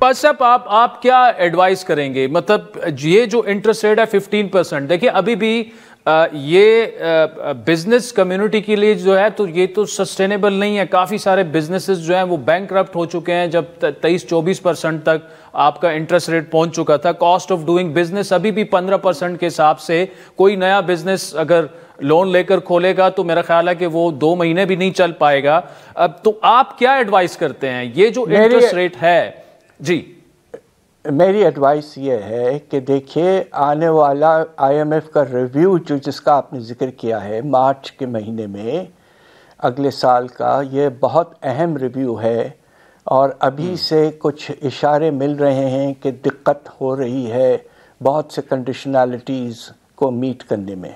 پاس صاحب آپ کیا ایڈوائز کریں گے؟ مطلب یہ جو انٹرسٹ ریٹ ہے 15%، دیکھیں ابھی بھی یہ بزنس کمیونٹی کے لیے جو ہے تو یہ تو سسٹینیبل نہیں ہے. کافی سارے بزنسز جو ہیں وہ بینکرپٹ ہو چکے ہیں جب 23-24% تک آپ کا انٹرسٹ ریٹ پہنچ چکا تھا. کاسٹ آف ڈوئنگ بزنس ابھی بھی 15% کے حساب سے کوئی نیا بزنس اگر لون لے کر کھولے گا تو میرا خیال ہے کہ وہ 2 مہینے بھی نہیں چل پائے گا. اب تو آپ کیا ایڈوائز کرتے ہیں یہ جو انٹرسٹ ریٹ ہے؟ جی میری ایڈوائس یہ ہے کہ دیکھیے آنے والا آئی ایم ایف کا ریویو جس کا آپ نے ذکر کیا ہے مارچ کے مہینے میں اگلے سال کا، یہ بہت اہم ریویو ہے اور ابھی سے کچھ اشارے مل رہے ہیں کہ دقت ہو رہی ہے بہت سے کنڈیشنالٹیز کو میٹ کرنے میں.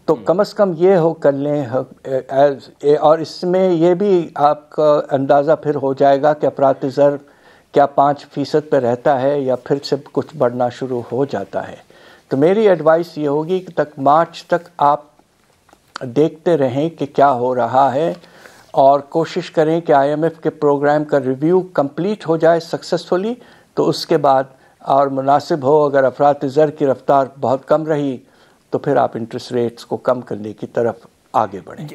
تو کم از کم یہ ہو کر لیں، اور اس میں یہ بھی آپ کا اندازہ پھر ہو جائے گا کہ افراط زر کیا 5% پہ رہتا ہے یا پھر سے کچھ بڑھنا شروع ہو جاتا ہے. تو میری ایڈوائس یہ ہوگی کہ مارچ تک آپ دیکھتے رہیں کہ کیا ہو رہا ہے اور کوشش کریں کہ آئی ایم ایف کے پروگرام کا ریویو کمپلیٹ ہو جائے سکسیسفلی، تو اس کے بعد اور مناسب ہو اگر افراط زر کی رفتار بہت کم رہی تو پھر آپ انٹرسٹ ریٹس کو کم کرنے کی طرف آگے بڑھیں.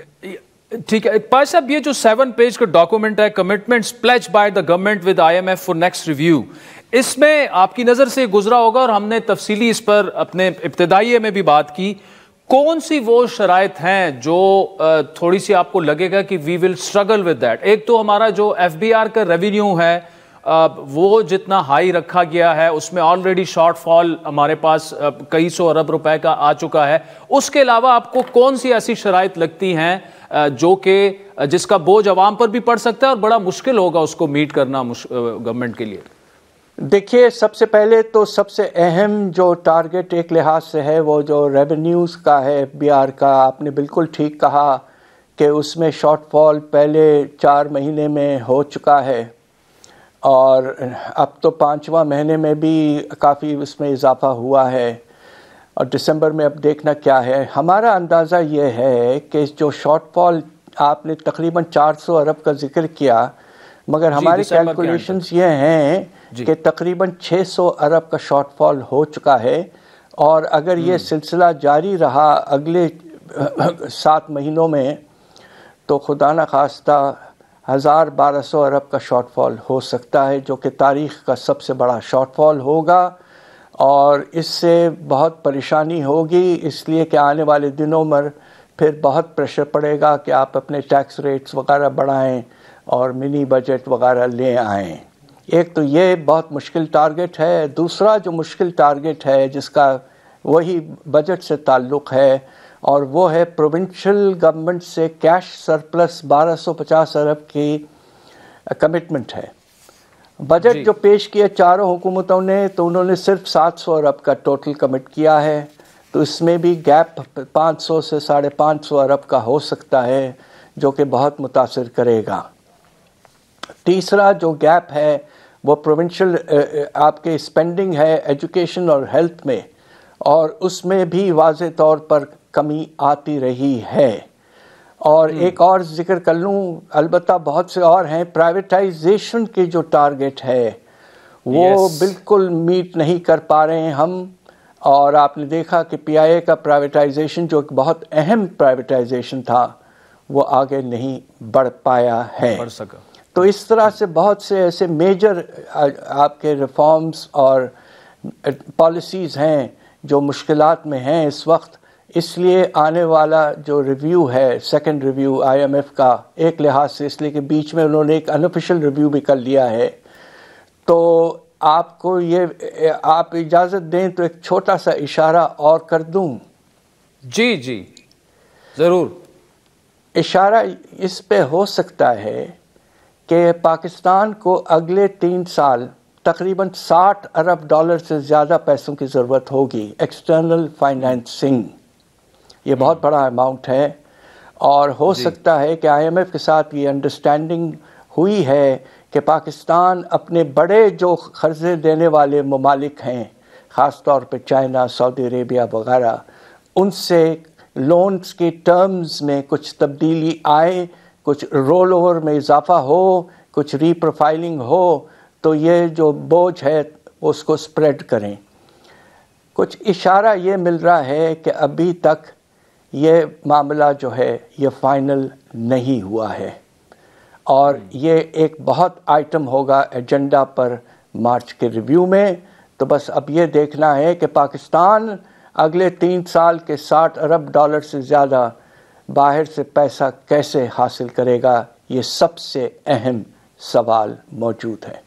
ٹھیک ہے پاس صاحب، یہ جو 7 پیج کا ڈاکومنٹ ہے commitments pledge by the government with I M F for next review, اس میں آپ کی نظر سے گزرا ہوگا اور ہم نے تفصیلی اس پر اپنے ابتدائیے میں بھی بات کی. کون سی وہ شرائط ہیں جو تھوڑی سی آپ کو لگے گا کہ وی ول اسٹرگل ود دیٹ؟ ایک تو ہمارا جو ایف بی آر کا ریونیو ہے وہ جتنا ہائی رکھا گیا ہے اس میں آلریڈی شارٹ فال ہمارے پاس کئی سو ارب روپے کا آ چکا ہے. اس کے علاوہ آپ کو کون سی ایسی شرائط لگتی ہیں جو کہ جس کا بوجھ عوام پر بھی پڑ سکتا ہے اور بڑا مشکل ہوگا اس کو میٹ کرنا گورنمنٹ کے لیے؟ دیکھیے سب سے پہلے تو سب سے اہم جو ٹارگٹ ایک لحاظ سے ہے وہ جو ریونیوز کا ہے ایف بی آر کا. آپ نے بالکل ٹھیک کہا کہ اس میں شارٹ فال پہلے 4 مہینے میں ہو چکا ہے اور اب تو 5واں مہینے میں بھی کافی اس میں اضافہ ہوا ہے اور دسمبر میں اب دیکھنا کیا ہے. ہمارا اندازہ یہ ہے کہ جو شارٹ فال آپ نے تقریباً 400 ارب کا ذکر کیا، مگر ہماری کیلکولیشنز یہ ہیں کہ تقریباً 600 ارب کا شارٹ فال ہو چکا ہے اور اگر یہ سلسلہ جاری رہا اگلے 7 مہینوں میں تو خدا نخواستہ 1200 ارب کا شارٹ فال ہو سکتا ہے، جو کہ تاریخ کا سب سے بڑا شارٹ فال ہوگا اور اس سے بہت پریشانی ہوگی، اس لیے کہ آنے والے دنوں میں پھر بہت پریشر پڑے گا کہ آپ اپنے ٹیکس ریٹس وغیرہ بڑھائیں اور منی بجٹ وغیرہ لے آئیں. ایک تو یہ بہت مشکل ٹارگٹ ہے. دوسرا جو مشکل ٹارگٹ ہے جس کا وہی بجٹ سے تعلق ہے اور وہ ہے پروونشل گورنمنٹ سے کیش سرپلس 1250 ارب کی کمٹمنٹ ہے. بجٹ جو پیش کیا چاروں حکومتوں نے تو انہوں نے صرف 700 ارب کا ٹوٹل کمٹ کیا ہے، تو اس میں بھی گیپ 500 سے 550 ارب کا ہو سکتا ہے جو کہ بہت متاثر کرے گا. تیسرا جو گیپ ہے وہ پروونشل آپ کے اسپینڈنگ ہے ایجوکیشن اور ہیلتھ میں، اور اس میں بھی واضح طور پر کمی آتی رہی ہے. اور ایک اور ذکر کر لوں، البتہ بہت سے اور ہیں، پرائیویٹائزیشن کی جو ٹارگٹ ہے وہ بالکل میٹ نہیں کر پا رہے ہیں ہم. اور آپ نے دیکھا کہ پی آئی اے کا پرائیویٹائزیشن جو ایک بہت اہم پرائیویٹائزیشن تھا وہ آگے نہیں بڑھ پایا ہے. تو اس طرح سے بہت سے ایسے میجر آپ کے ریفارمز اور پالیسیز ہیں جو مشکلات میں ہیں اس وقت. اس لیے آنے والا جو ریویو ہے second review I M F کا، ایک لحاظ سے اس لیے کہ بیچ میں انہوں نے ایک انآفیشیل ریویو بھی کر لیا ہے، تو آپ کو یہ آپ اجازت دیں تو ایک چھوٹا سا اشارہ اور کر دوں. جی جی ضرور. اشارہ اس پہ ہو سکتا ہے کہ پاکستان کو اگلے 3 سال تقریباً $60 ارب سے زیادہ پیسوں کی ضرورت ہوگی ایکسٹرنل فائنینسنگ. یہ بہت بڑا اماؤنٹ ہے اور ہو سکتا ہے کہ آئی ایم ایف کے ساتھ یہ انڈرسٹینڈنگ ہوئی ہے کہ پاکستان اپنے بڑے جو قرضے دینے والے ممالک ہیں، خاص طور پہ چائنا، سعودی عربیہ وغیرہ، ان سے لونز کے ٹرمز میں کچھ تبدیلی آئے، کچھ رول اوور میں اضافہ ہو، کچھ ری پروفائلنگ ہو، تو یہ جو بوجھ ہے اس کو سپریڈ کریں. کچھ اشارہ یہ مل رہا ہے کہ ابھی تک یہ معاملہ جو ہے یہ فائنل نہیں ہوا ہے، اور یہ ایک بہت آئٹم ہوگا ایجنڈا پر مارچ کے ریویو میں. تو بس اب یہ دیکھنا ہے کہ پاکستان اگلے 3 سال کے $60 ارب سے زیادہ باہر سے پیسہ کیسے حاصل کرے گا. یہ سب سے اہم سوال موجود ہے.